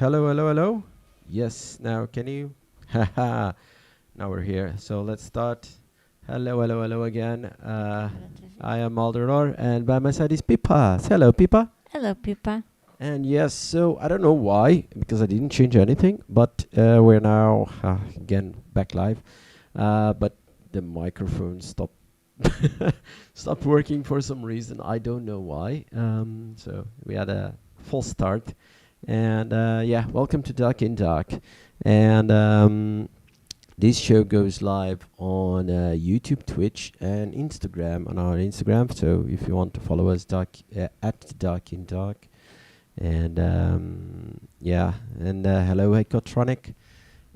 Hello, hello, hello. Yes, now can you? Haha. Now we're here. So let's start. Hello, hello, hello again. I am Maldonor, and by my side is Pipa. Hello, Pipa. Hello, Pippa. And yes, so I don't know why, because I didn't change anything, but we're now again back live. But the microphone stopped stopped working for some reason. I don't know why. So we had a false start. And yeah, welcome to DrkInDrk. And this show goes live on YouTube, Twitch, and Instagram on our Instagram. So if you want to follow us, at DrkInDrk. And yeah, and hello, Ecotronic.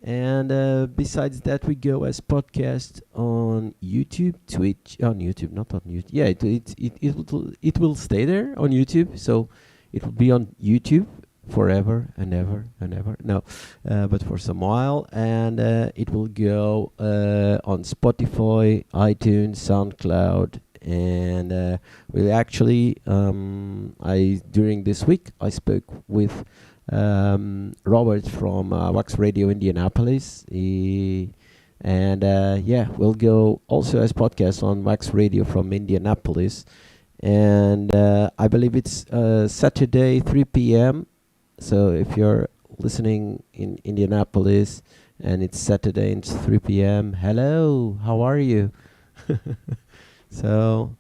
And besides that, we go as podcast on YouTube, Twitch, on YouTube, not on YouTube. Yeah, it will stay there on YouTube. So it will be on YouTube forever and ever and ever. No, but for some while, and it will go on Spotify, iTunes, Soundcloud, and we actually during this week I spoke with Robert from Wax Radio Indianapolis. And yeah, we'll go also as podcast on Wax Radio from Indianapolis. And I believe it's Saturday 3 p.m. So if you're listening in Indianapolis and it's Saturday and it's 3 p.m., hello, how are you? So,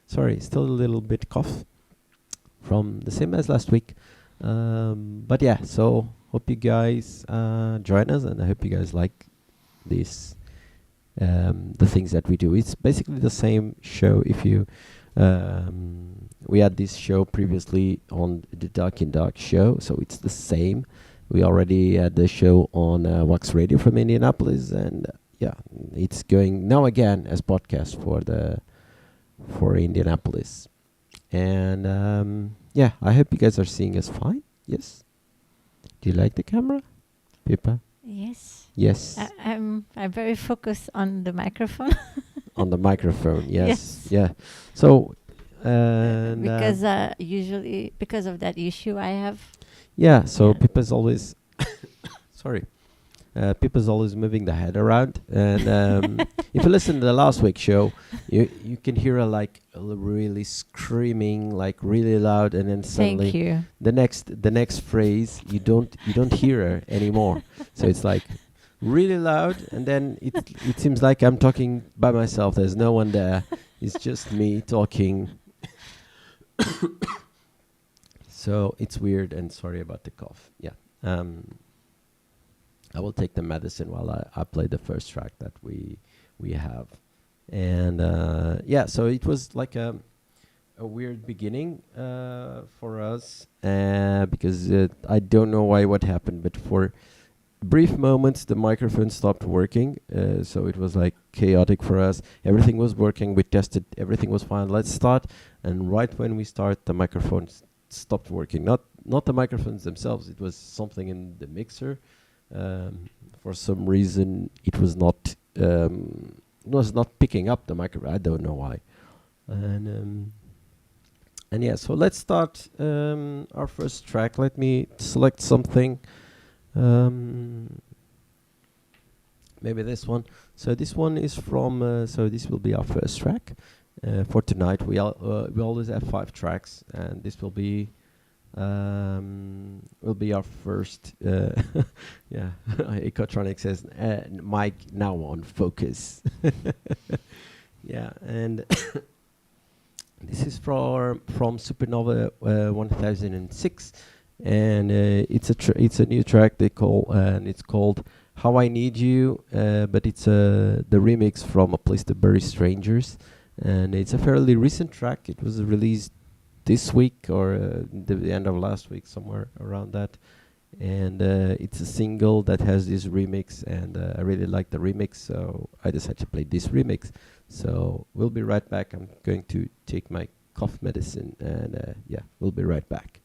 sorry, still a little bit cough from the same as last week. But yeah, so hope you guys join us, and I hope you guys like this, the things that we do. It's basically the same show. If you we had this show previously on the DrkInDrk show, so it's the same. We already had the show on Wax Radio from Indianapolis, and yeah, it's going now again as podcast for Indianapolis. And yeah, I hope you guys are seeing us fine. Yes. Do you like the camera, Pippa? Yes. Yes. I'm very focused on the microphone. On the microphone, yes. Yes. Yeah. So because usually because of that issue I have. yeah, so Yeah. Pippa's always sorry. Pippa's always moving the head around, and if you listen to the last week's show, you can hear her like really screaming, like really loud, and then suddenly Thank you. the next phrase you don't hear her anymore. So it's like really loud, and then it seems like I'm talking by myself. There's no one there. It's just me talking. So it's weird, and sorry about the cough. Yeah. I will take the medicine while I play the first track that we have. And yeah, so it was like a weird beginning for us, because I don't know what happened, but for brief moments the microphone stopped working, so it was like chaotic for us. Everything was working, we tested, everything was fine, let's start, and right when we start the microphone stopped working. Not the microphones themselves, it was something in the mixer. For some reason it was not picking up the microphone. I don't know why. And yeah, so let's start our first track. Let me select something. Maybe this one. So this one is from. So this will be our first track for tonight. We always have 5 tracks, and this will be our first. Yeah, Ecotronic says mic now on focus. Yeah, and this is from Supernova 1006, and it's a new track they call, and it's called How I Need You, but it's the remix from A Place to Bury Strangers, and it's a fairly recent track. It was released this week or the end of last week, somewhere around that. And it's a single that has this remix, and I really like the remix, so I decided to play this remix. So we'll be right back. I'm going to take my cough medicine, and yeah, we'll be right back.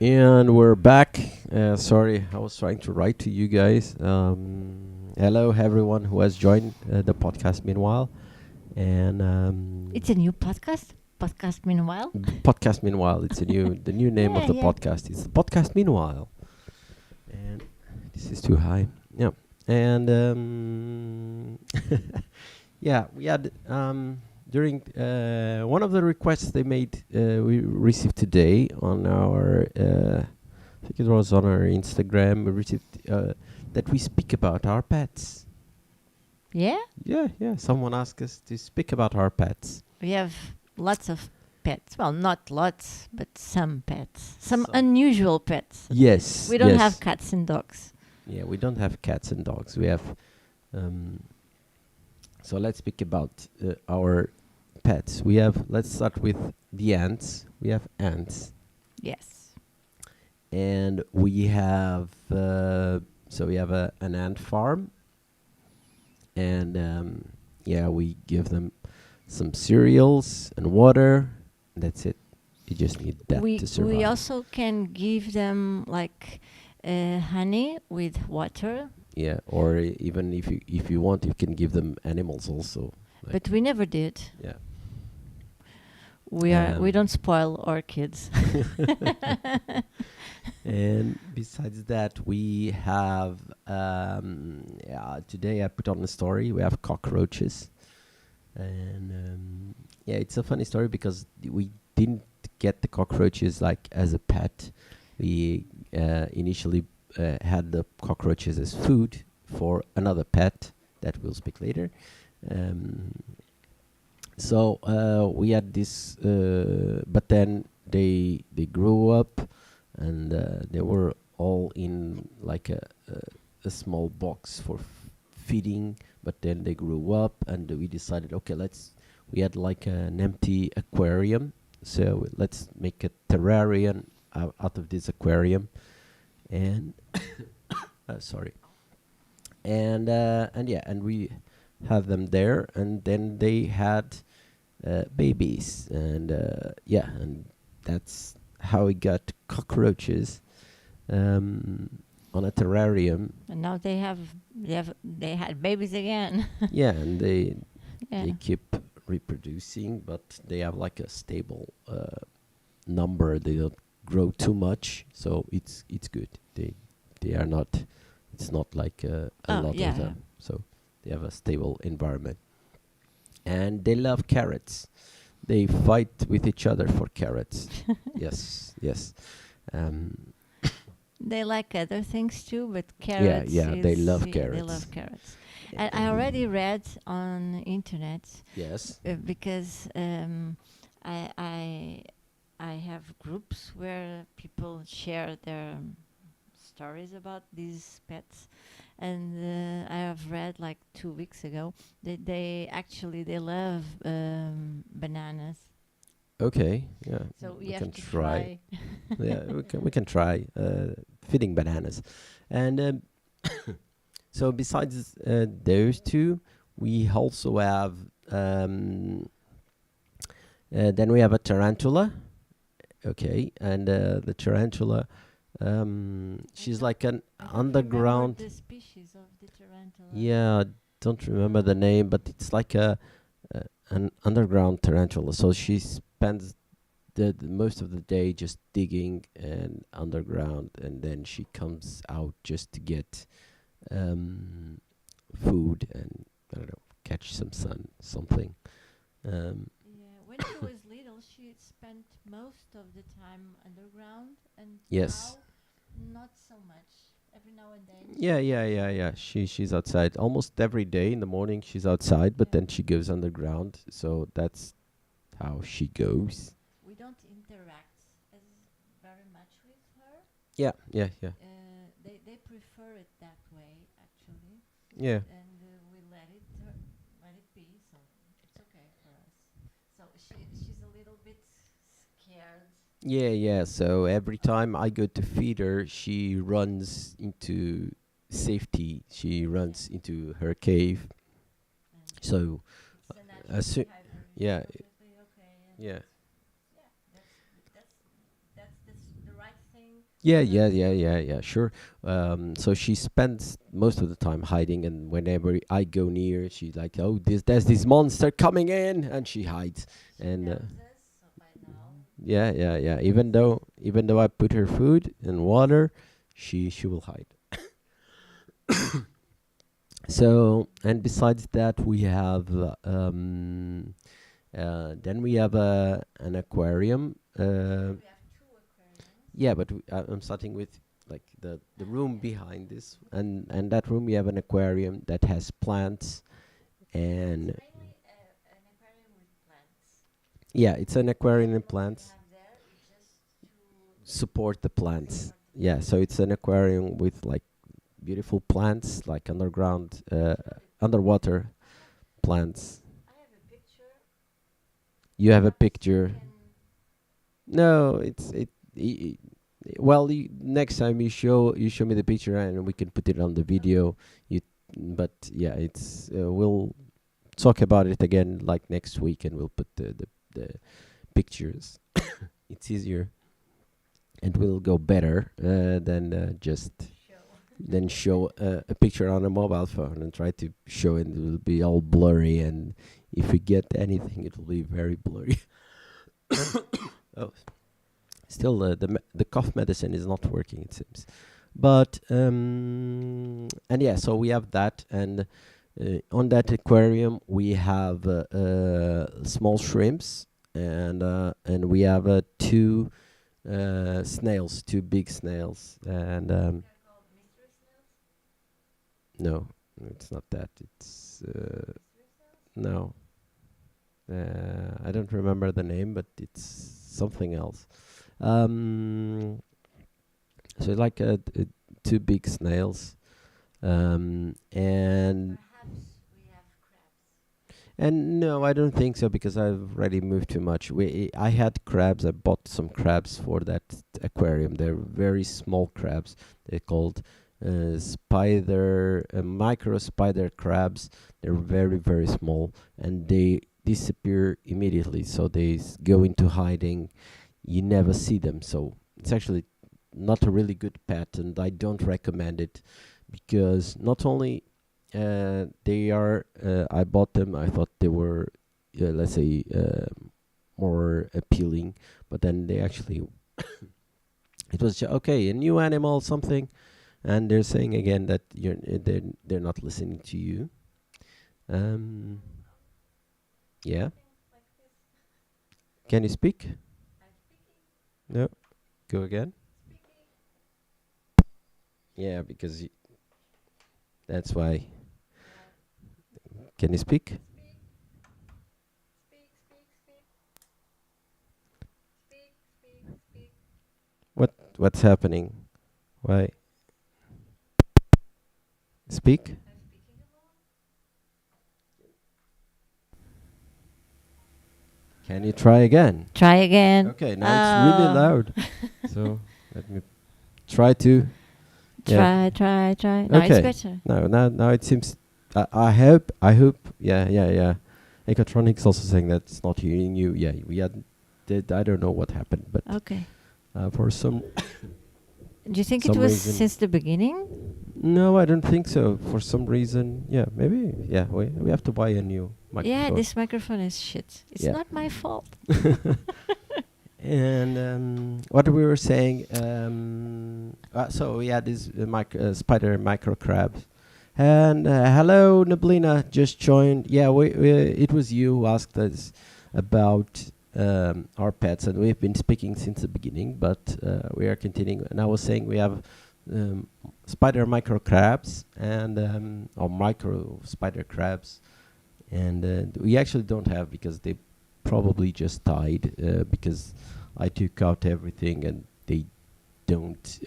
And we're back. Sorry, I was trying to write to you guys. Hello, everyone who has joined the podcast meanwhile. And It's a new podcast. Podcast meanwhile. Podcast meanwhile. It's the new name of the Yeah. podcast. It's the podcast meanwhile. And this is too high. Yeah. And yeah, we had during one of the requests they made, we received today on our, I think it was on our Instagram, we received that we speak about our pets. Yeah. Yeah. Someone asked us to speak about our pets. We have lots of pets. Well, not lots, but some pets. Some unusual pets. Yes. We don't have cats and dogs. Yeah, we don't have cats and dogs. We have. So let's speak about our pets. We have. Let's start with the ants. We have ants, Yes. and we have. So we have an ant farm, and yeah, we give them some cereals and water. That's it. You just need that to survive. We also can give them like honey with water. Yeah, or even if you want, you can give them animals also. Like But we never did. yeah. We don't spoil our kids. And besides that, we have today I put on a story. We have cockroaches, and yeah, it's a funny story because we didn't get the cockroaches like as a pet. We initially had the cockroaches as food for another pet that we'll speak later. So we had this, but then they grew up, and they were all in like a small box for feeding. But then they grew up, and we decided, okay, we had like an empty aquarium, so let's make a terrarium out of this aquarium, and sorry, and yeah, and we had them there, and then they had babies, and yeah, and that's how we got cockroaches on a terrarium. And now they had babies again. Yeah, and they Yeah. they keep reproducing, but they have like a stable number. They don't grow too much, so it's good. They are not. It's not like a lot of them. So they have a stable environment, and they love carrots. They fight with each other for carrots. Yes. They like other things too, but carrots. Yeah, they love They carrots. love carrots. And I already read on internet Yes. because I have groups where people share their stories about these pets, and I have read like 2 weeks ago that they love bananas. Okay. Yeah. So we we can have to try. try. Yeah, we can try feeding bananas, and so besides those two, we also have then we have a tarantula. Okay, and the tarantula, she's like an I don't underground. remember the species of the tarantula. Yeah, I don't remember the name, but it's like an underground tarantula. So she spends the most of the day just digging and underground, and then she comes out just to get food and I don't know, catch some sun, something. Yeah, when she was little, she spent most of the time underground, and Yes. now not so much. Every now and then. Yeah. She's outside almost every day in the morning. She's outside, but Yeah. then she goes underground. So that's how she goes. We don't interact as very much with her. Yeah. They prefer it that way, actually, Yeah. and we let it be. So it's okay for us. So she's a little bit scared. Yeah. So every time I go to feed her, she runs into safety. She runs into her cave. And So, it's the natural as soo- behavior. It's yeah, perfectly okay. And yeah, that's the right thing Yeah, sure. So she spends most of the time hiding, and whenever I go near, she's like, "Oh, there's this monster coming in," and she hides. And yeah. Even though I put her food and water, she will hide. So, and besides that, we have then we have an aquarium. Yeah, but I'm starting with like the room behind this, and that room we have an aquarium that has plants, and yeah, it's an aquarium and plants support the plants. Yeah, so it's an aquarium with like beautiful plants, like underground, underwater plants. You have a picture. No, well, next time you show me the picture and we can put it on the video. You, but yeah, it's we'll talk about it again like next week, and we'll put the pictures. It's easier and will go better than just then show a picture on a mobile phone and try to show it. It will be all blurry, and if we get anything, it will be very blurry. Oh, still the cough medicine is not working, it seems. But and yeah, so we have that, and on that aquarium we have small shrimps, and we have two snails, two big snails, and no, it's not that. It's no. I don't remember the name, but it's something else. Um, so like two big snails, and no, I don't think so because I've already moved too much. I had crabs. I bought some crabs for that aquarium. They're very small crabs. They're called micro spider crabs. They're very very small, and they disappear immediately. So they go into hiding. You never see them. So it's actually not a really good pet, and I don't recommend it because not only they are. I bought them. I thought they were, let's say, more appealing, but then they actually it was okay, a new animal, something, and they're saying again that they're not listening to you. Um, yeah. Can you speak? No. Go again. Yeah, because that's why. Can you speak? What's happening? Why? Speak? Can you try again? Try again. Okay, now it's really loud. So let me try to. Yeah. Try. No, it's Okay. better. Now it seems. I hope. Yeah. Ecotronics also saying that it's not hearing you. Yeah, we had. I don't know what happened, but Okay. for some. Do you think it some was reason- since the beginning? No, I don't think so. For some reason, yeah, maybe. Yeah, we have to buy a new microphone. Yeah, this microphone is shit. It's Yeah. not my fault. And what we were saying, so we had this spider micro crabs. And hello, Nablina, just joined. Yeah, it was you who asked us about our pets, and we've been speaking since the beginning, but we are continuing. And I was saying we have spider micro crabs and or micro spider crabs, and we actually don't have because they probably just died because I took out everything and they don't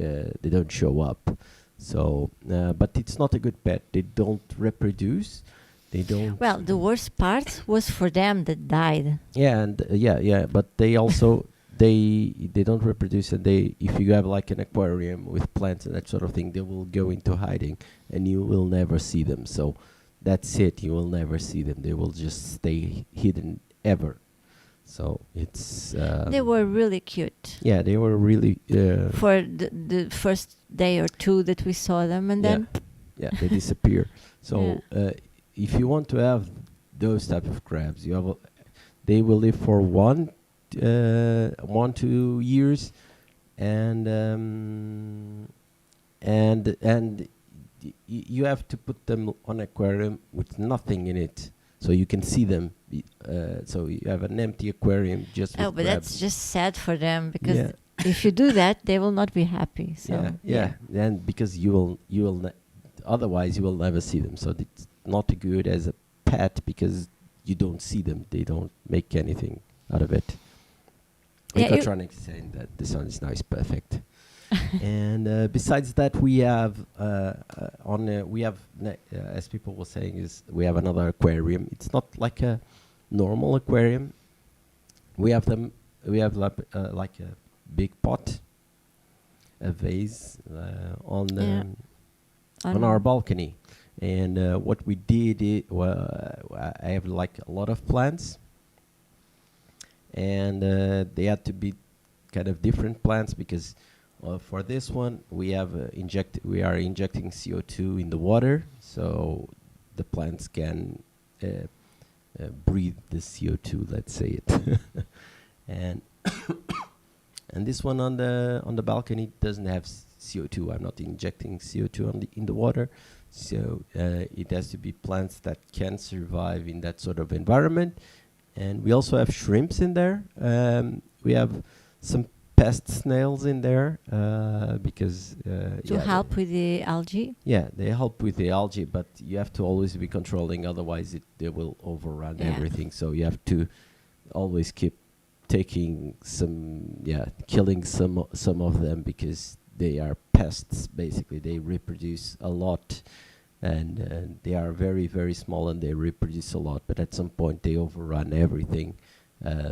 show up. So, but it's not a good pet. They don't reproduce. They don't. Well, the worst part was for them that died. Yeah, and yeah. But they also they don't reproduce, and they if you have like an aquarium with plants and that sort of thing, they will go into hiding, and you will never see them. So that's it. You will never see them. They will just stay hidden ever. So it's They were really cute yeah, they were really for the first day or two that we saw them, and then yeah, they disappear. So if you want to have those type of crabs, they will live for 1-2 years, and you have to put them on aquarium with nothing in it, so you can see them. So you have an empty aquarium just with but crabs. that's just sad for them, because if you do that, they will not be happy. So and because you will otherwise you will never see them. So it's not good as a pet because you don't see them. They don't make anything out of it. Ecotronic is saying that the sun is nice, perfect. And besides that, we have as people were saying, is we have another aquarium. It's not like a normal aquarium. We have like a big pot, a vase on our balcony. And what we did, I have like a lot of plants, and they had to be kind of different plants because for this one we are injecting CO2 in the water, so the plants can breathe the CO2. Let's say it, and and this one on the balcony doesn't have CO2. I'm not injecting CO2 in the water. So it has to be plants that can survive in that sort of environment. And we also have shrimps in there. We have some pest snails in there because to help with the algae. Yeah, they help with the algae, but you have to always be controlling, otherwise they will overrun everything. So you have to always keep killing some of them, because they are pests. Basically, they reproduce a lot, and they are very, very small, and they reproduce a lot. But at some point, they overrun everything.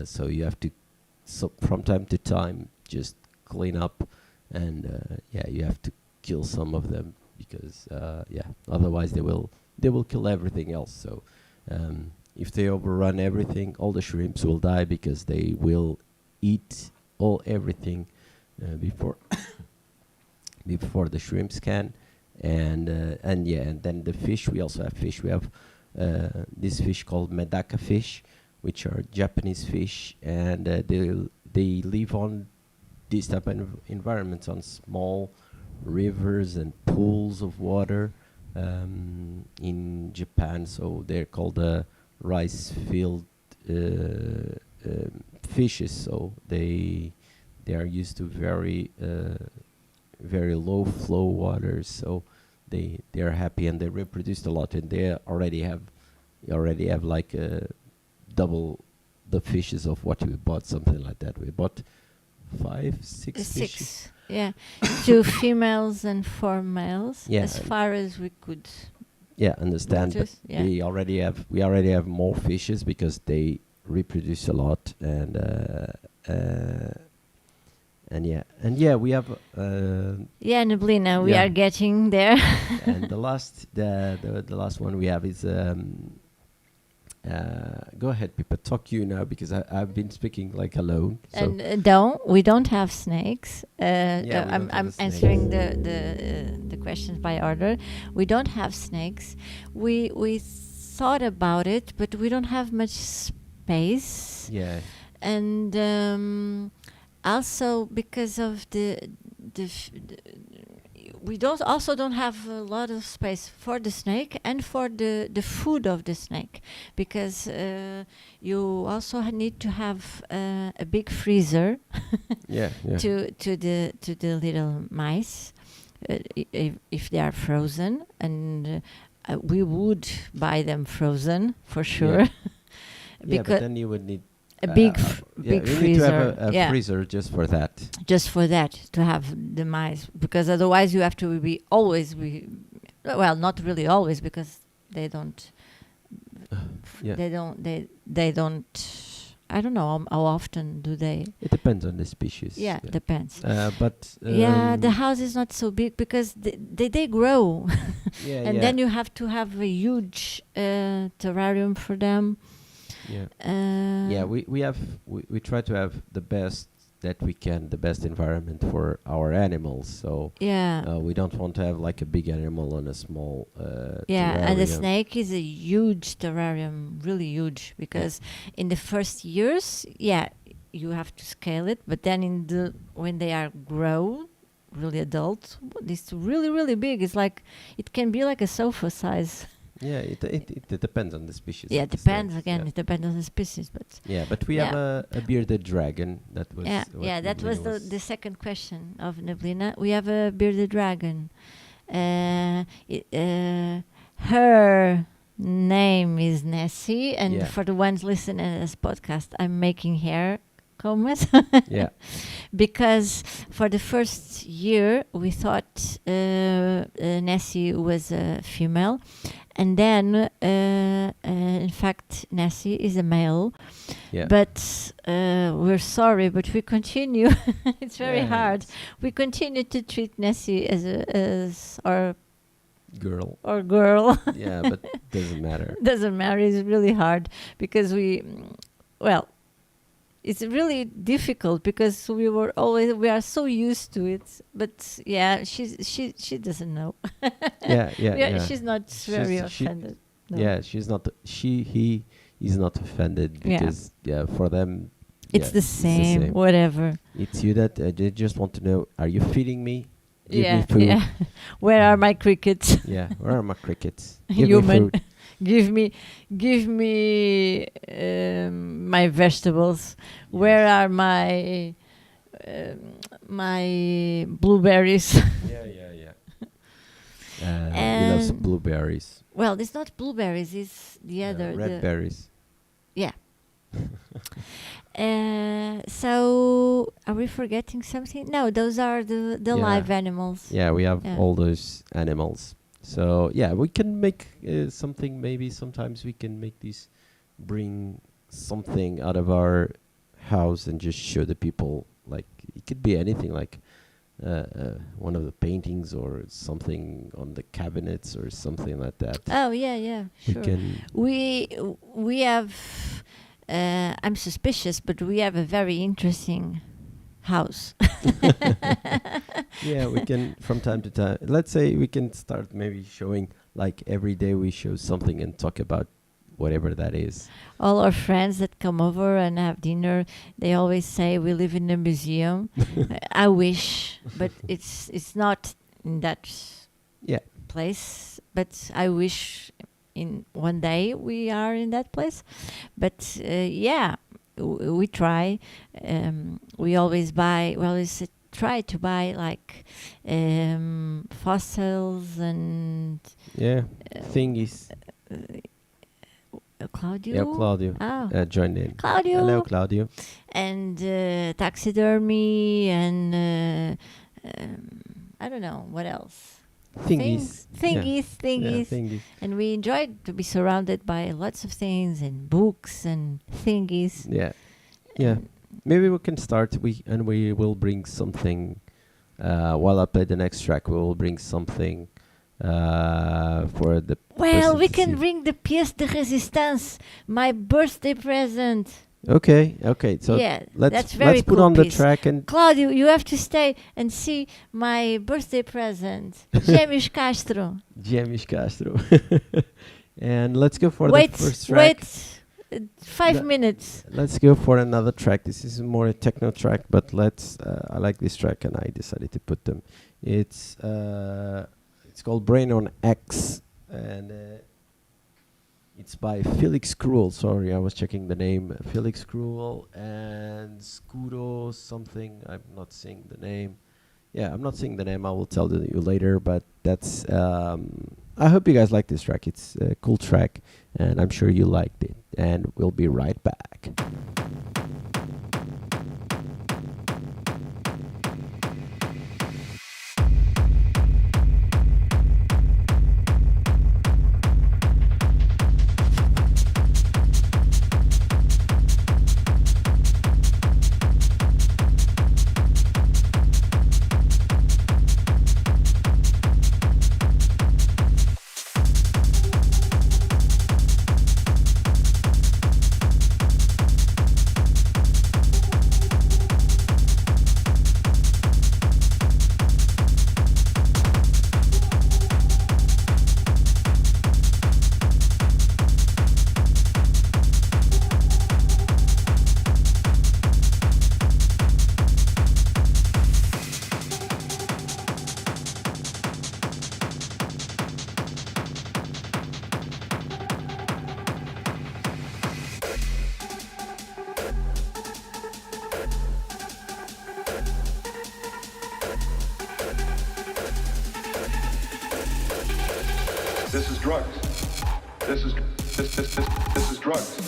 So you have to, from time to time, just clean up, and you have to kill some of them, because otherwise they will kill everything else. So if they overrun everything, all the shrimps will die, because they will eat everything before before the shrimps can. And then the fish, we also have fish. We have this fish called medaka fish, which are Japanese fish, and they live on these type of environments, on small rivers and pools of water in Japan. So they're called rice field fishes. So they are used to very low flow waters, so they are happy, and they reproduced a lot, and they already have like double the fishes of what we bought, something like that. We bought 5-6 fishes. Yeah, 2 females and 4 males. Yeah, as far as we could. Yeah, understand. Notice, but we already have more fishes because they reproduce a lot, and we have Neblina, we are getting there. And the last one we have is go ahead, Pippa, talk you now, because I've been speaking like alone. So. And we don't have snakes. I'm answering snakes. the questions by order. We don't have snakes. We thought about it, but we don't have much space. Yeah. And also because of we don't have a lot of space for the snake and for the food of the snake, because you also need to have a big freezer to the little mice if they are frozen, and we would buy them frozen for sure. But then you would need a big you freezer. need to have a freezer just for that. Just for that, to have the mice, because otherwise you have to not really always, because they don't. They don't. I don't know how often do they. It depends on the species. Yeah, depends. But the house is not so big, because they grow, and then you have to have a huge terrarium for them. Yeah. Yeah, Uh, we try to have the best that we can, the best environment for our animals. So yeah. we don't want to have like a big animal on a small Yeah, and the terrarium. snake is a huge terrarium, really huge, because in the first years, yeah, you have to scale it, but then when they are grown, really adult, it's really really big. It's like it can be like a sofa size. Yeah, it depends on the species. Yeah, of it the depends snakes, again. Yeah. It depends on the species, but Yeah, but we have yeah, a bearded dragon. That was what yeah. That was Neblina the second question of Neblina. We have a bearded dragon. Her name is Nessie, and Yeah. for the ones listening to this podcast, I'm making hair combs Yeah. because for the first year we thought Nessie was a female, and then in fact Nessie is a male. Yeah. But we're sorry, but we continue. It's very Yeah, hard. it's We continue to treat Nessie as our girl. girl. Yeah, but doesn't matter. Doesn't matter. It's really hard because well, it's really difficult because we are so used to it. But yeah, she doesn't know. Yeah, She's not very she- offended. No. Yeah, she's not. He is not offended Yeah. because for them, It's the same. Whatever. It's you that they just want to know: are you feeding me? Give me Yeah, food. yeah. Where are my crickets? Yeah, where are my crickets? Give me Human. food. Give me my vegetables. Where are my blueberries? Yeah. He loves And- blueberries. Well, it's not blueberries. It's the other. Red berries. Yeah. So are we forgetting something? No, those are the Yeah. live animals. Yeah, we have Yeah. all those animals. So yeah, we can make something. Maybe sometimes we can make these, bring something out of our house and just show the people. Like it could be anything, like one of the paintings or something on the cabinets or something like that. Oh yeah, We sure. can. We have. I'm suspicious, but we have a very interesting house. Yeah, we can from time to time. Let's say we can start maybe showing, like every day we show something and talk about whatever that is. All our friends that come over and have dinner, they always say we live in a museum. I wish, but it's not in that Yeah. place. But I wish in one day we are in that place. But yeah, we try. We always buy. We always try to buy like fossils and Yeah. Thing is, Claudio. yeah, Claudio Oh, joined in. Claudio. Hello, Claudio. And taxidermy and I don't know what else. Thingies. Thingies. Yeah, thingies. And we enjoyed to be surrounded by lots of things and books and thingies. Yeah. Yeah. Maybe we can start. We will bring something. While I play the next track, we will bring something for the. Well, person we to can see. bring the pièce de résistance, my birthday present. Okay. So Yeah, let's that's very put cool on the piece. track and Claudio, you have to stay and see my birthday present. James Castro. James Castro. And let's go for Wait, the first track. 5 The- minutes. Let's go for another track. This is more a techno track, but I like this track and I decided to put them. It's called Brain on X, and it's by Felix Cruel. Sorry, I was checking the name. Felix Cruel and Scuro something. I'm not saying the name. Yeah, I'm not saying the name. I will tell you later, but that's I hope you guys like this track. It's a cool track, and I'm sure you liked it. And we'll be right back. drugs. This is drugs.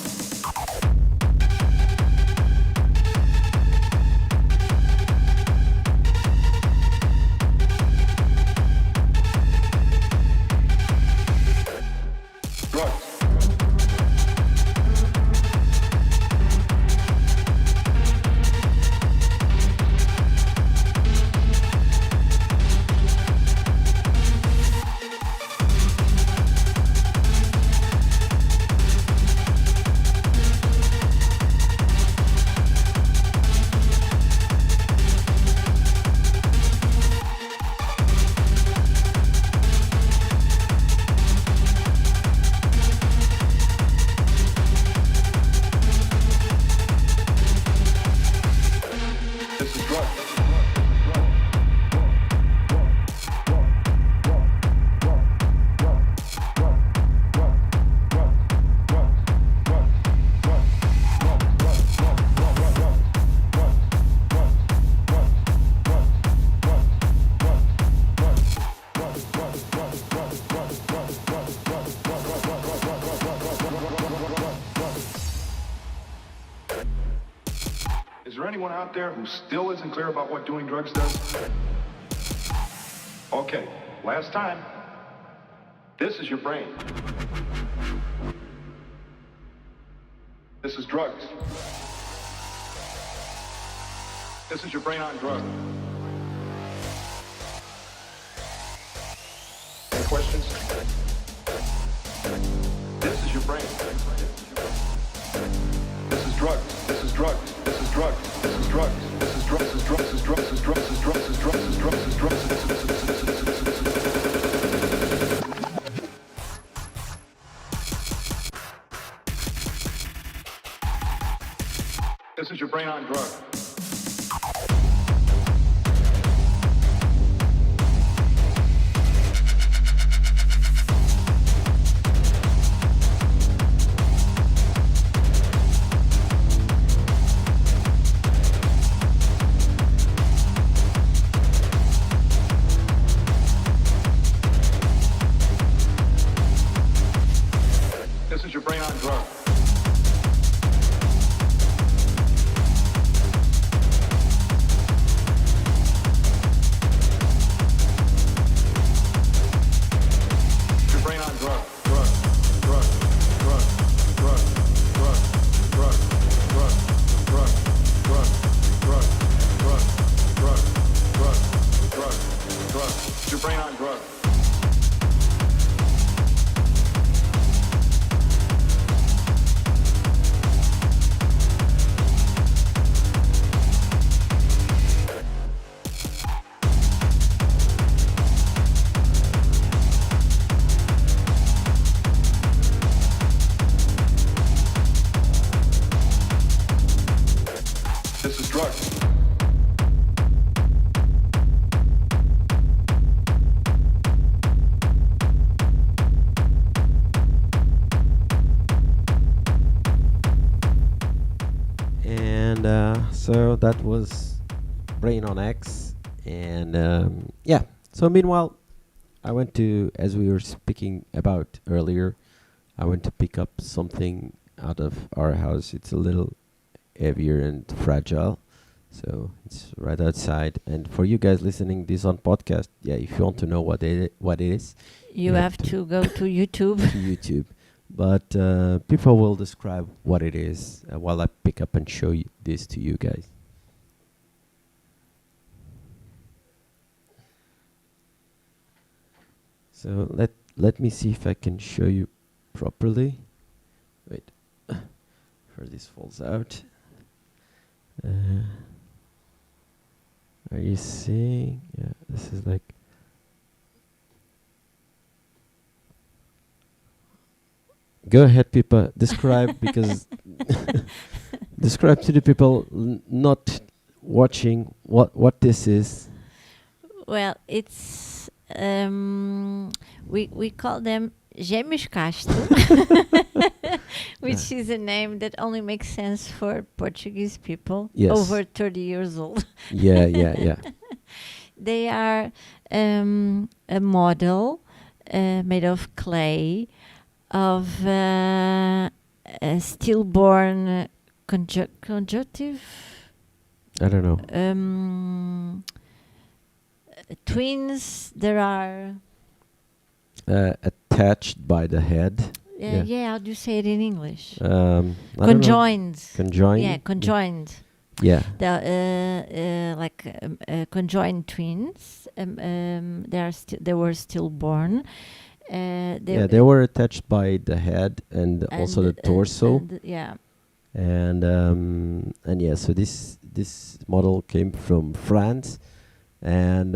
Is there anyone out there who still isn't clear about what doing drugs does? Okay, last time. This is your brain. This is drugs. This is your brain on drugs. Any questions? This is your brain. This is drugs. This is drugs. This is drugs. This is drugs. This is drugs. This is drugs. This is drugs. This is drugs. This is drugs. This is drugs. This is drugs. This is drugs. This is your brain on drugs. This is your brain on drugs. Your brain on drugs. Drugs. Drugs. Drugs. Drugs. Drugs. Drugs. Drugs. Drugs. Drugs. Drugs. Drugs. Drugs. Drugs. Drugs. Drugs. Your brain on drugs. This is drugs. And so that was Brain on X. And yeah, so meanwhile, I went to, as we were speaking about earlier, I went to pick up something out of our house. It's a little heavier and fragile, so it's right outside. And for you guys listening this on podcast, yeah, if you want to know what it is, You have to go to YouTube. to YouTube. But people will describe what it is while I pick up and show this to you guys. So let me see if I can show you properly. Wait, before this falls out. Are you seeing? Yeah, this is like. Go ahead, people. Describe because describe to the people not watching what this is. Well, it's we call them Gêmeos Castro, which is a name that only makes sense for Portuguese people over 30 years old. Yeah. They are a model made of clay of a stillborn conjunctive I don't know. twins. There are Attached by the head. how do you say it in English? I don't know. Conjoined. Conjoined. Yeah, conjoined. Yeah. Conjoined twins. They were stillborn. They were attached by the head and also the torso. And yeah, so this model came from France, and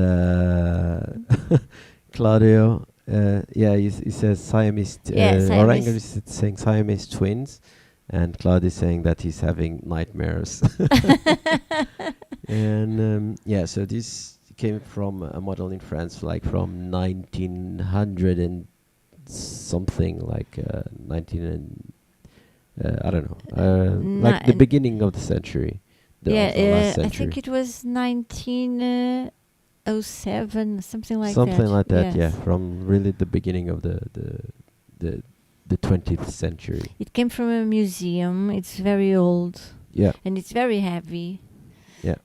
Claudio, he says Siamese. Orange is saying Siamese twins, and Claudio is saying that he's having nightmares. And so this came from a model in France, like from 1900 and something, like 19 and I don't know, like the beginning of the century. Of the last century. I think it was 1907, something like that. Something like that, yes. from really the beginning of the 20th century. It came from a museum. It's very old. Yeah. And it's very heavy. Yeah.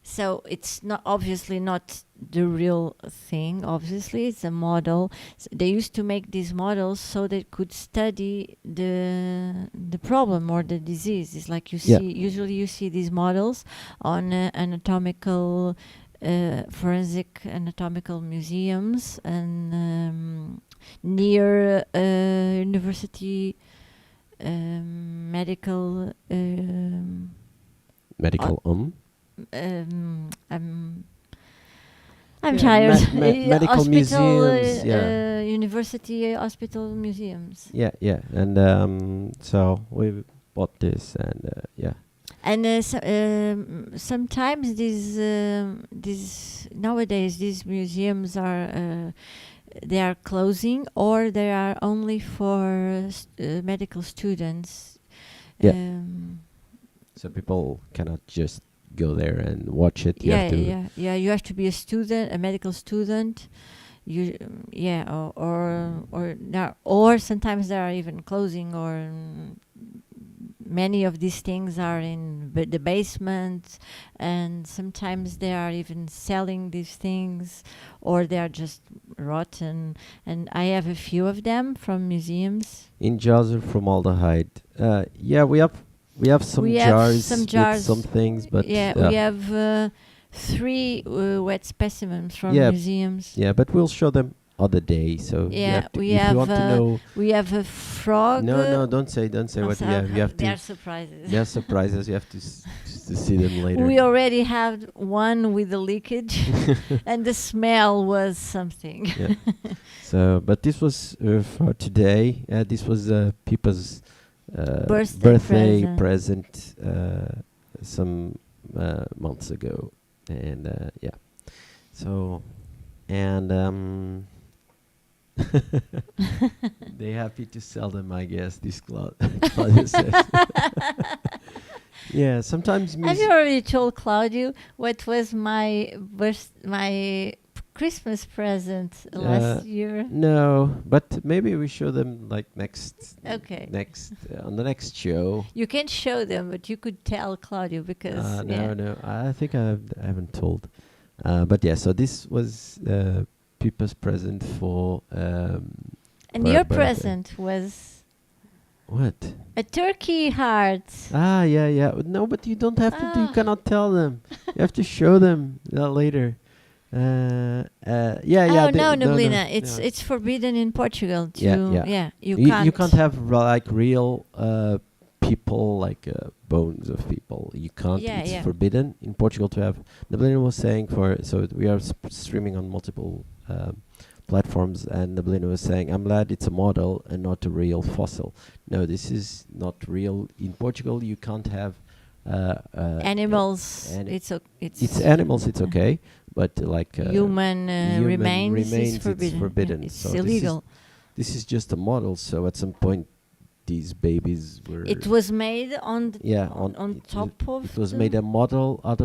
So it's not obviously not the real thing. Obviously, it's a model. They used to make these models so they could study the problem or the disease. It's like you see. Usually, you see these models on anatomical, forensic anatomical museums and near university medical. I'm tired. Medical museums, university hospital museums. Yeah, and so we bought this, and And sometimes these nowadays these museums are they are closing, or they are only for medical students. Yeah. So people cannot just go there and watch it. You have to You have to be a student, a medical student. Or sometimes they are even closing, or many of these things are in the basement, and sometimes they are even selling these things, or they are just rotten. And I have a few of them from museums. In jars of formaldehyde. We have some jars with some things, but we have 3 wet specimens from museums. Yeah, but we'll show them other day. So if you want to know, we have a frog. No, don't say what we have. You have to. They are surprises. They are surprises. You have to to see them later. We already had one with the leakage, and the smell was something. Yeah. So, but this was for today. This was Pippa's birthday present some months ago, and so, and they're happy to sell them, I guess. This Claudio says. Yeah, sometimes. Have you already told Claudio what was my Christmas present last year? No, but maybe we show them like next. Okay. Next on the next show. You can show them, but you could tell Claudio because. No. I think I haven't told. But yeah, so this was Pippa's present for. And your present was. What? A turkey heart. Yeah. No, but you don't have to. You cannot tell them. You have to show them later. No, Neblina. It's forbidden in Portugal to. You can't have like real people, like bones of people. You can't. It's forbidden in Portugal to have. Neblina was saying so we are streaming on multiple platforms, and Neblina was saying, I'm glad it's a model and not a real fossil. No, this is not real. In Portugal, you can't have animals. It's animals. It's okay. But like human remains is forbidden. It's illegal. This is just a model. So at some point, these babies were. It was made on top of. It was made a model out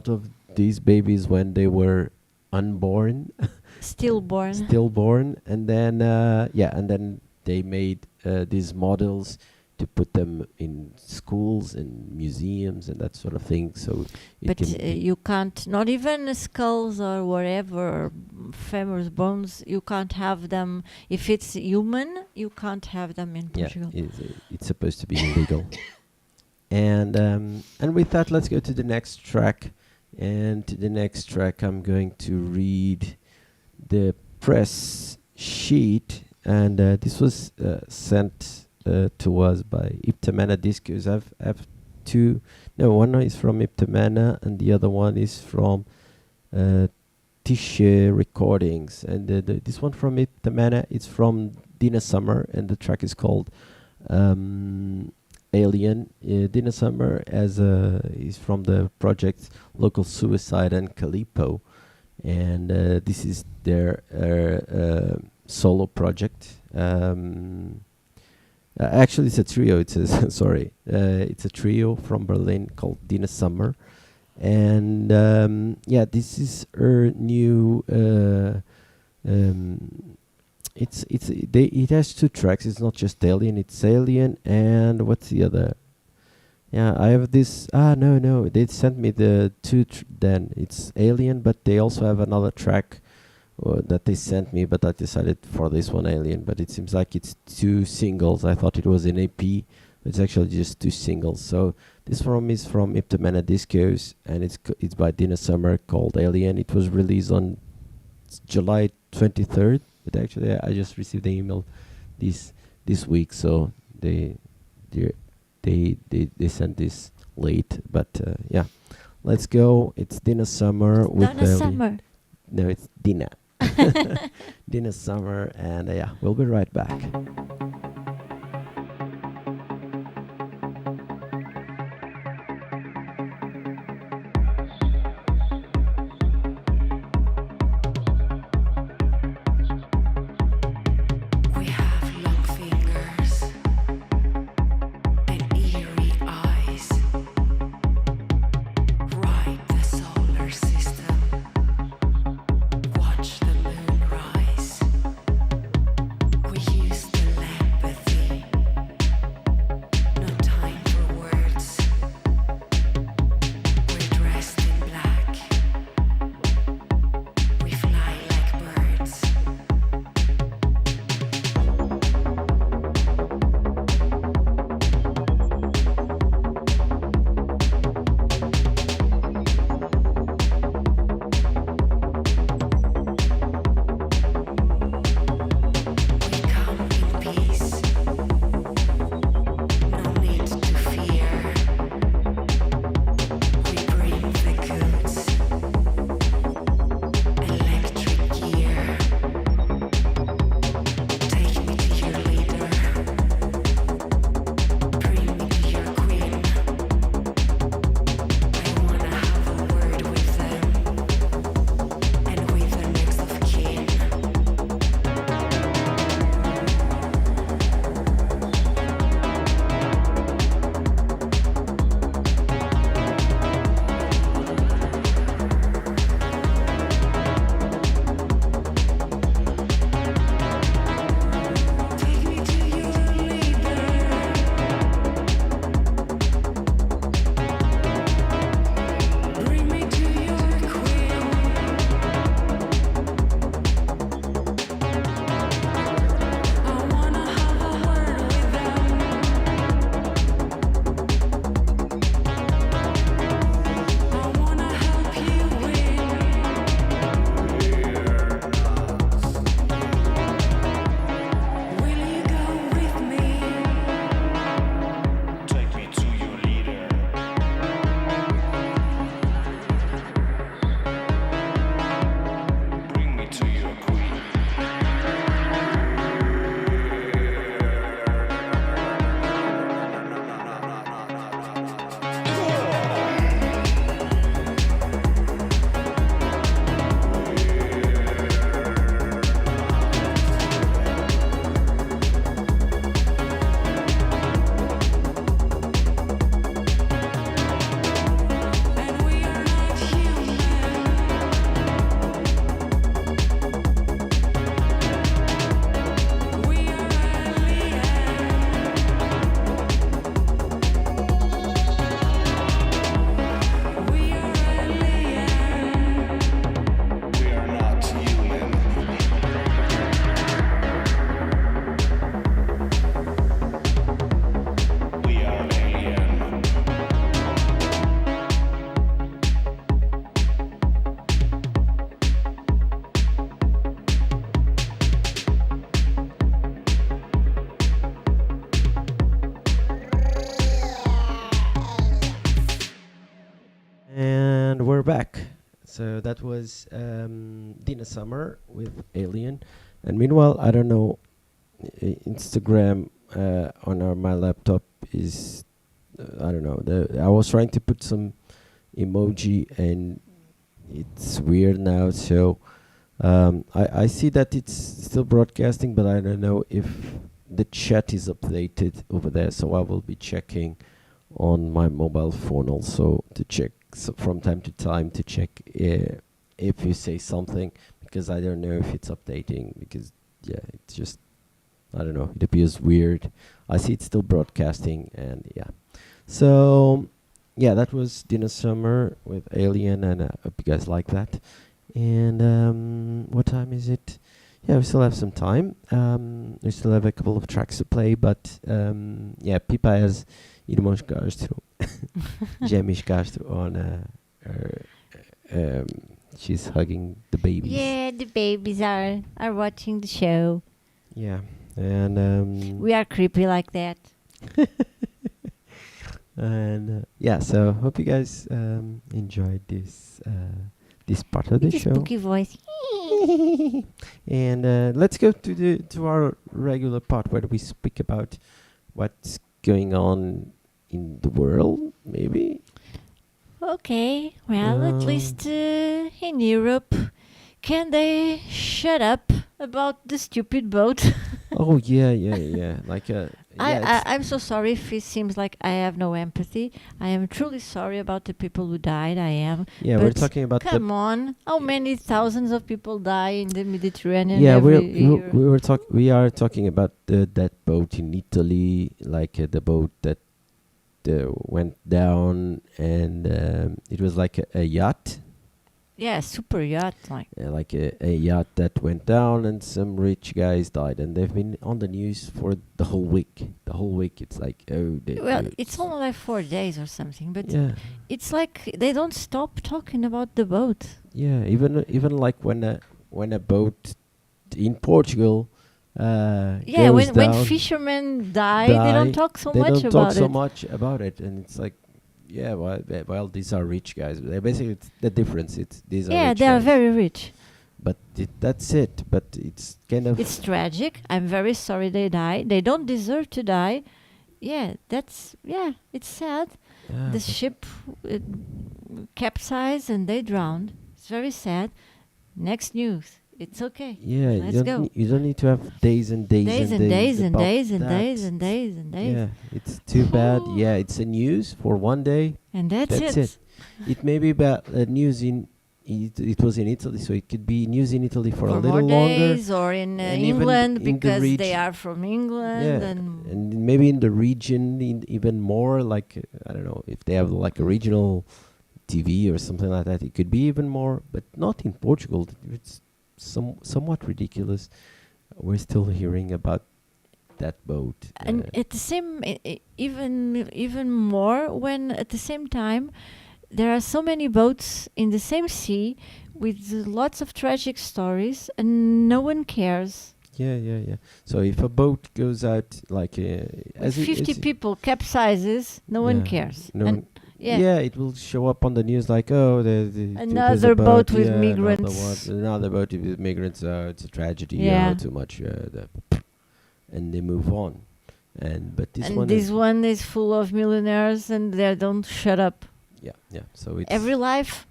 of these babies when they were unborn, Stillborn. stillborn, and then and then they made these models to put them in schools and museums and that sort of thing. So it But can you can't, not even skulls or whatever, femurs, bones, you can't have them. If it's human, you can't have them in Portugal. it's supposed to be illegal. And with that, let's go to the next track. And to the next track, I'm going to read the press sheet, and this was sent to us by Iptamana Discos. I've two. No, one is from Iptamana, and the other one is from Tishe Recordings. And this one from Iptamana, it's from Dina Summer, and the track is called Alien. Dina Summer is from the project Local Suicide and Calipo, and this is their solo project. Actually, it's a trio. It's a sorry, it's a trio from Berlin called Dina Summer, and this is her new. It has two tracks. It's not just Alien. It's Alien, and what's the other? Yeah, I have this. No, they sent me the two. Then it's Alien, but they also have another track that they sent me, but I decided for this one Alien. But it seems like it's two singles. I thought it was an EP. It's actually just two singles. So this one is from Iptamana Discos, and it's by Dina Summer, called Alien. It was released on July 23rd. But actually, I just received the email this week, so they sent this late. But let's go. It's Dina Summer with Donna Summer. No, it's Dina. Dina Summer, and we'll be right back. Watch the moon rise. We use the back. So that was Dina Summer with Alien. And meanwhile, I don't know, Instagram on my laptop is, I don't know. I was trying to put some emoji and it's weird now. So I see that it's still broadcasting, but I don't know if the chat is updated over there. So I will be checking on my mobile phone also to check from time to time to check if you say something, because I don't know if it's updating, because it's just, I don't know, it appears weird. I see it's still broadcasting, and so that was Dinner Summer with Alien, and I hope you guys like that. And what time is it? We still have some time. We still have a couple of tracks to play, but Pipa has Irmãos Castro, James Castro on she's hugging the babies. Yeah, the babies are watching the show. Yeah, and we are creepy like that. And so hope you guys enjoyed this part of the show. Spooky voice. And let's go to our regular part where we speak about what's going on in the world, maybe. Okay, well, at least in Europe, can they shut up about the stupid boat? Oh yeah. Like I'm so sorry if it seems like I have no empathy. I am truly sorry about the people who died. I am. Yeah, we're talking about. Come on, how many thousands of people die in the Mediterranean? Yeah, every year? we are talking about that boat in Italy, like the boat that went down, and it was like a yacht. Yeah, super yacht, like a yacht that went down, and some rich guys died, and they've been on the news for the whole week. The whole week, it's like, it's only like 4 days or something, but it's like they don't stop talking about the boat. Yeah, even like when a boat in Portugal. When fishermen die, they don't talk so much about it, and it's like. Yeah, well, these are rich guys. Basically, it's the difference. These are rich they guys. are very rich. But that's it. But it's kind of. It's tragic. I'm very sorry they died. They don't deserve to die. It's sad. The ship capsized and they drowned. It's very sad. Next news. It's okay. Yeah, let's go. You don't need to have days and days and days and days and days and days and days. Yeah, it's too bad. Yeah, it's a news for one day. And that's it. It may be about news in. It was in Italy, so it could be news in Italy for a little more longer. Days or in England because they are from England. And maybe in the region even more. Like I don't know if they have like a regional TV or something like that. It could be even more, but not in Portugal. It's somewhat ridiculous. We're still hearing about that boat, and at the same, even more when at the same time there are so many boats in the same sea with lots of tragic stories, and no one cares. Yeah. So if a boat goes out like as 50 people capsizes, no one cares. It will show up on the news like, another boat with migrants. Another boat with migrants. It's a tragedy. Too much. And they move on. But this one is full of millionaires, and they don't shut up. Yeah. So it's every life.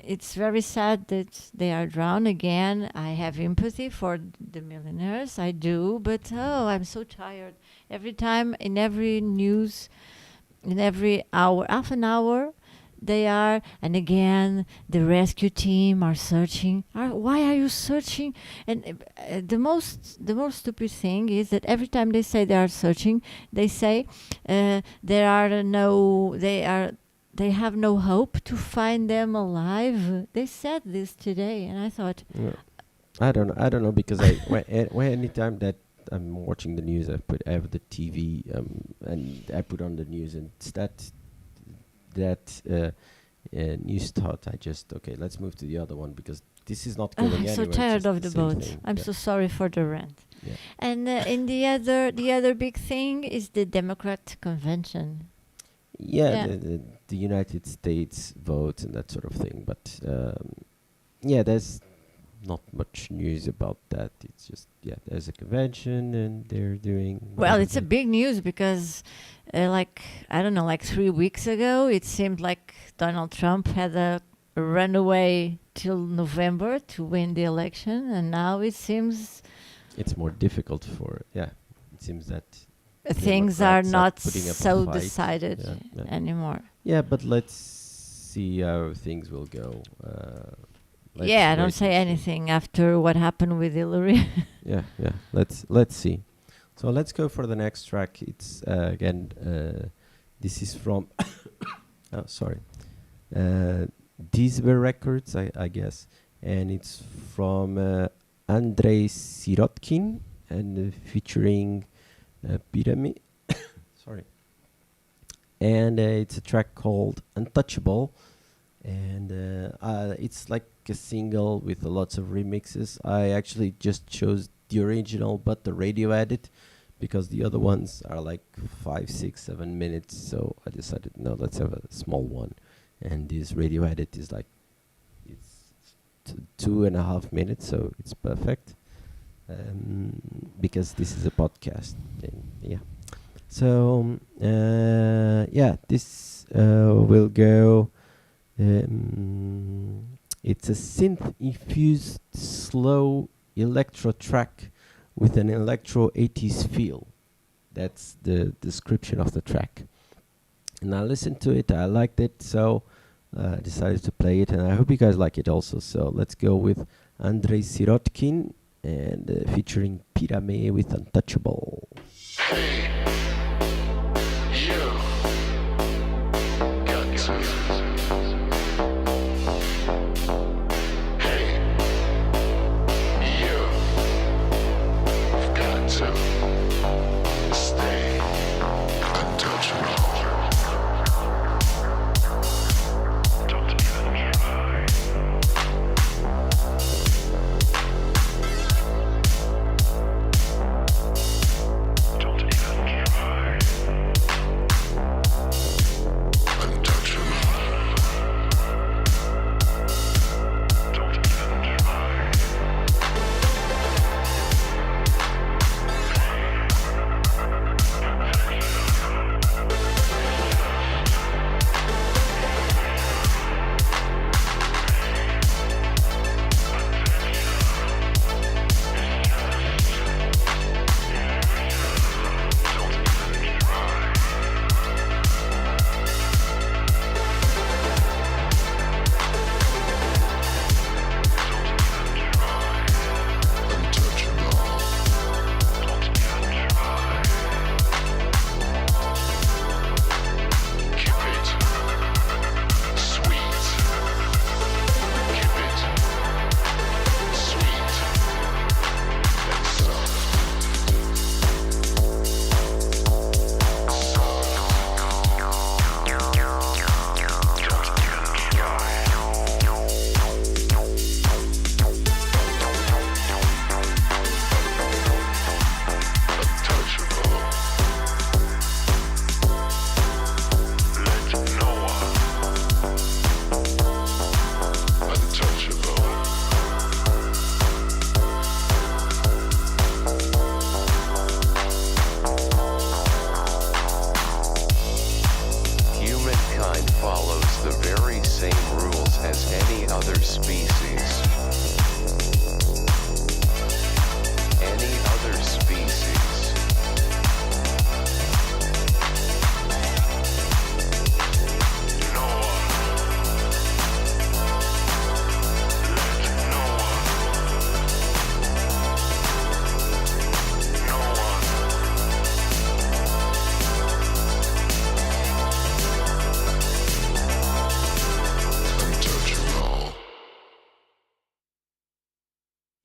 It's very sad that they are drowned again. I have empathy for the millionaires. I do, but I'm so tired. Every time in every news. In every hour, half an hour, they are, and again, the rescue team are searching. Why are you searching? And the most stupid thing is that every time they say they are searching, they say they have no hope to find them alive. They said this today, and I thought, I don't know because anytime that I'm watching the news, I have the TV and I put on the news, and it's that news thought. I just let's move to the other one because this is not going anywhere. I'm so tired of the boat. I'm so sorry for the rant. Yeah. And in the other big thing is the Democrat convention. The the United States votes and that sort of thing. But yeah, there's not much news about that. It's just there's a convention and they're doing. Well, whatever it's a they- big news because, like, I don't know, like 3 weeks ago, it seemed like Donald Trump had a runaway till November to win the election, and now it seems It's more difficult for It seems that things are Democrats not putting up a so fight. decided Yeah. anymore. Yeah, but let's see how things will go. Let's Yeah, I don't wait say and see. anything after what happened with Hillary. Yeah. Let's see. So let's go for the next track. It's again. This is from. Oh, sorry. These were records, I guess, and it's from Andrei Sirotkin and featuring Pyramid. Sorry. And it's a track called Untouchable, and it's like a single with lots of remixes. I actually just chose the original, but the radio edit, because the other ones are like 5, 6, 7 minutes. So I decided, no, let's have a small one. And this radio edit is like, it's 2.5 minutes, so it's perfect. Because this is a podcast. Yeah. So, this will go. It's a synth-infused slow electro track with an electro 80s feel. That's the description of the track. And I listened to it, I liked it, so I decided to play it, and I hope you guys like it also. So let's go with Andrei Sirotkin and featuring Pyramid with Untouchable.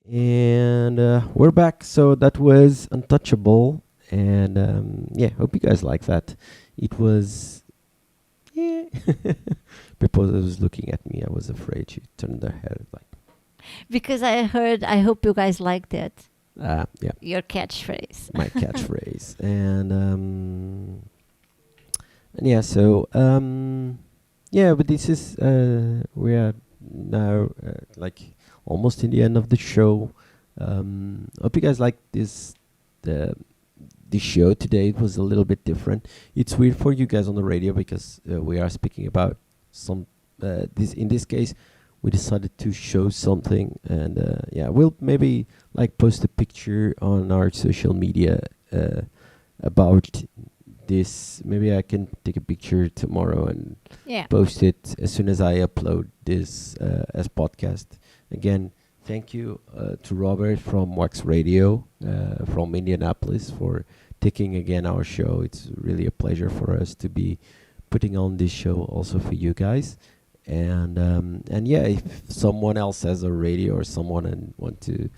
And we're back. So that was Untouchable, and hope you guys like that. It was, people was looking at me. I was afraid she turned their head like. Because I heard, I hope you guys liked it. Yeah, Your catchphrase. my catchphrase, and yeah. So Yeah, but this is we are now like almost in the end of the show. Hope you guys like the the show today. It was a little bit different. It's weird for you guys on the radio because we are speaking about some this in this case we decided to show something, and yeah, we'll maybe like post a picture on our social media about this. Maybe I can take a picture tomorrow and Yeah. post it as soon as I upload this as podcast. Again, thank you to Robert from Wax Radio from Indianapolis for taking again our show. It's really a pleasure for us to be putting on this show also for you guys. And yeah, if someone else has a radio or someone and want to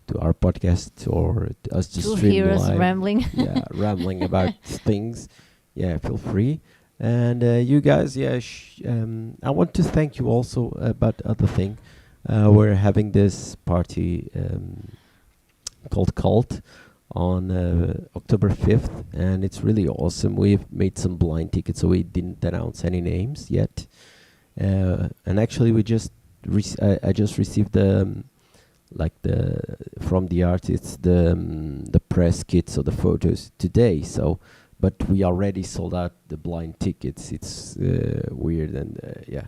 do our podcast or us to To stream hear us live, rambling. yeah, rambling about things, yeah, feel free. And you guys, yeah, I want to thank you also about other thing. We're having this party called Cult on October 5th, and it's really awesome. We've made some blind tickets, so we didn't announce any names yet. And actually, we just I just received the like the from the artists the press kits or the photos today. So, but we already sold out the blind tickets. It's weird, and yeah.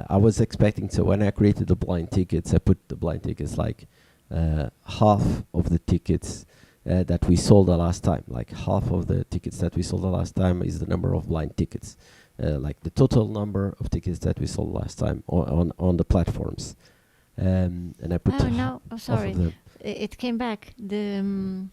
I was expecting, so when I created the blind tickets, I put the blind tickets like half of the tickets that we sold the last time. Like half of the tickets that we sold the last time is the number of blind tickets. Like the total number of tickets that we sold last time on the platforms. And I put Oh no! Oh, half sorry. of them. It came back. The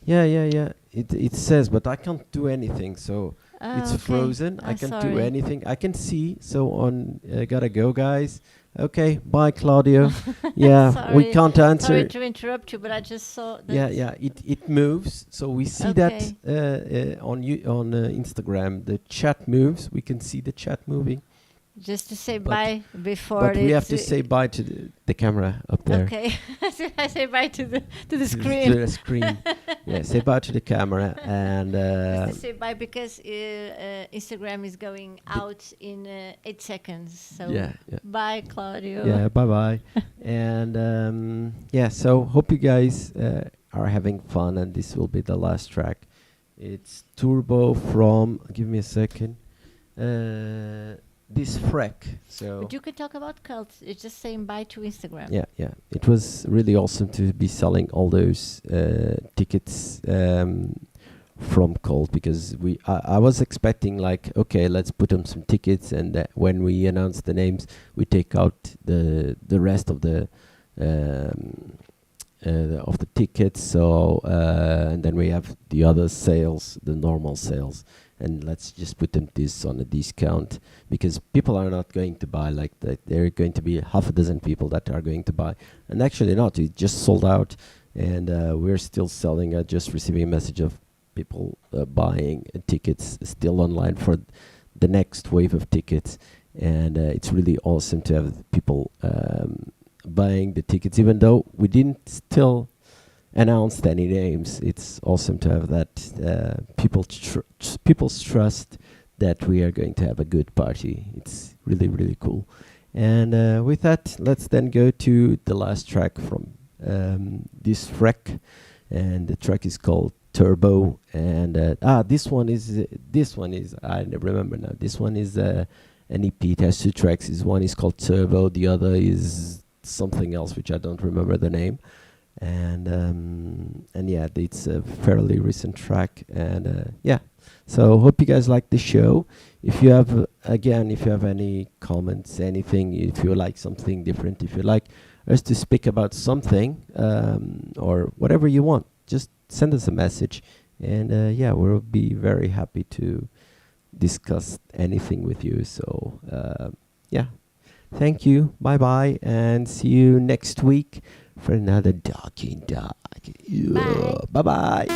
Yeah. It says, but I can't do anything. So it's okay. frozen. I I'm can't do sorry. anything. I can see. So on, gotta go, guys. Okay, bye, Claudio. Yeah, we Sorry. can't answer. Sorry to interrupt you, but I just saw that. Yeah. It moves. So we see Okay. that on Instagram. The chat moves. We can see the chat moving. Just to say But- bye before. But we have it- to say bye to the camera up there. Okay. I say bye to the To screen. the screen. Yeah, say bye to the camera and. Just to say bye because Instagram is going out in 8 seconds. So Yeah. bye, Claudio. Yeah, bye bye. And yeah, so hope you guys are having fun, and this will be the last track. It's Turbo from. Give me a second. This Freck. So But you can talk about cults. It's just saying bye to Instagram. yeah, it was really awesome to be selling all those tickets from Colt, because I was expecting like, okay, let's put them some tickets, and that when we announce the names, we take out the rest of the tickets. So and then we have the other sales, the normal sales, and let's just put them this on a discount, because people are not going to buy like that. There are going to be half a dozen people that are going to buy, and actually not. It just sold out, and we're still selling. I just receiving a message of people buying tickets still online for the next wave of tickets, and it's really awesome to have people buying the tickets, even though we didn't still announced any names. It's awesome to have that people's trust that we are going to have a good party. It's really, really cool. And with that, let's then go to the last track from this Freck, and the track is called Turbo. And this one is I remember now. This one is an EP. It has 2 tracks. One is called Turbo. The other is something else, which I don't remember the name. And yeah, it's a fairly recent track, and yeah, so hope you guys like the show. If you have any comments, anything, if you like something different, if you like us to speak about something, or whatever you want, just send us a message, and yeah, we'll be very happy to discuss anything with you. So yeah, thank you, bye bye, and see you next week for another DrkInDrk. Yeah. Bye bye.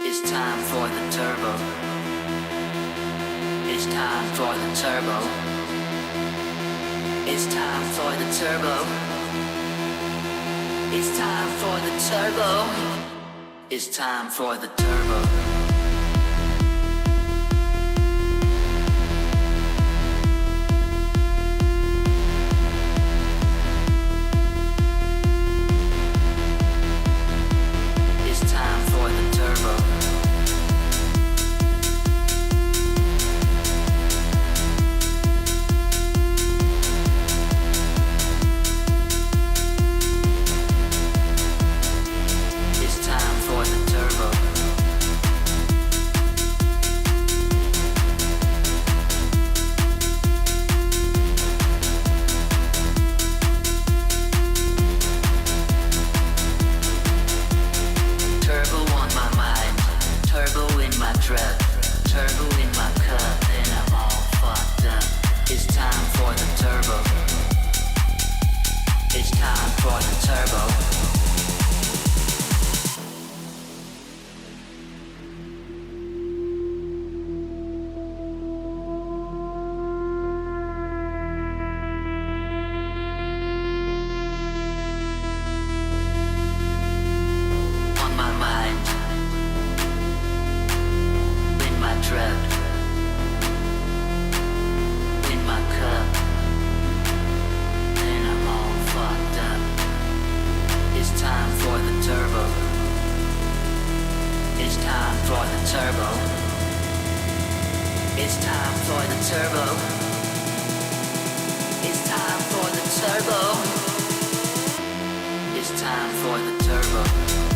It's time for the turbo. It's time for the turbo. It's time for the turbo. It's time for the turbo. It's time for the turbo. It's time for the turbo. It's time for the turbo. It's time for the turbo.